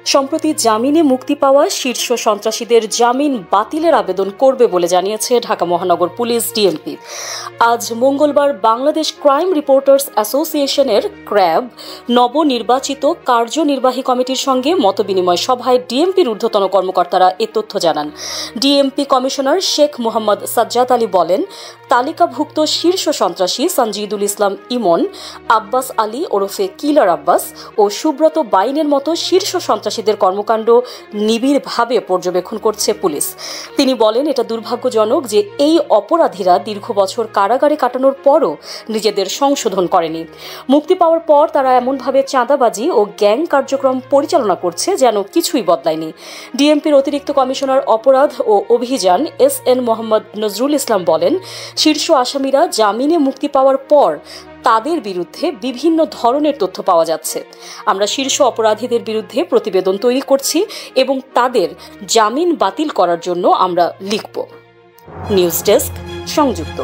সম্প্রতি জামিনে মুক্তি পাওয়া শীর্ষ সন্ত্রাসীদের জামিন বাতিলের আবেদন করবে বলে জানিয়েছে ঢাকা মহানগর পুলিশ ডিএমপি। আজ মঙ্গলবার বাংলাদেশ ক্রাইম রিপোর্টার্স অ্যাসোসিয়েশনের ক্র্যাব নবনির্বাচিত কার্যনির্বাহী কমিটির সঙ্গে মতবিনিময় সভায় ডিএমপির ঊর্ধ্বতন কর্মকর্তারা এ তথ্য জানান। ডিএমপি কমিশনার শেখ মোহাম্মদ সাজ্জাদ আলী বলেন, তালিকাভুক্ত শীর্ষ সন্ত্রাসী সঞ্জিদুল ইসলাম ইমন, আব্বাস আলী ওরফে কিলার আব্বাস ও সুব্রত বাইনের মতো শীর্ষ সন্ত্রাসীদের কর্মকাণ্ড নিবিড়ভাবে পর্যবেক্ষণ করছে পুলিশ। তিনি বলেন, এটা দুর্ভাগ্যজনক যে এই অপরাধীরা দীর্ঘ বছর কারাগারে কাটানোর পরও নিজেদের সংশোধন করেনি। মুক্তি পাওয়ার পর তারা এমনভাবে চাঁদাবাজি ও গ্যাং কার্যক্রম পরিচালনা করছে যেন কিছুই বদলায়নি। ডিএমপির অতিরিক্ত কমিশনার অপরাধ ও অভিযান SN মোহাম্মদ নজরুল ইসলাম বলেন, শীর্ষ আসামিরা জামিনে মুক্তি পাওয়ার পর তাদের বিরুদ্ধে বিভিন্ন ধরনের তথ্য পাওয়া যাচ্ছে। আমরা শীর্ষ অপরাধীদের বিরুদ্ধে প্রতিবেদন তৈরি করছি এবং তাদের জামিন বাতিল করার জন্য আমরা লিখব। নিউজ ডেস্ক, সংযুক্ত।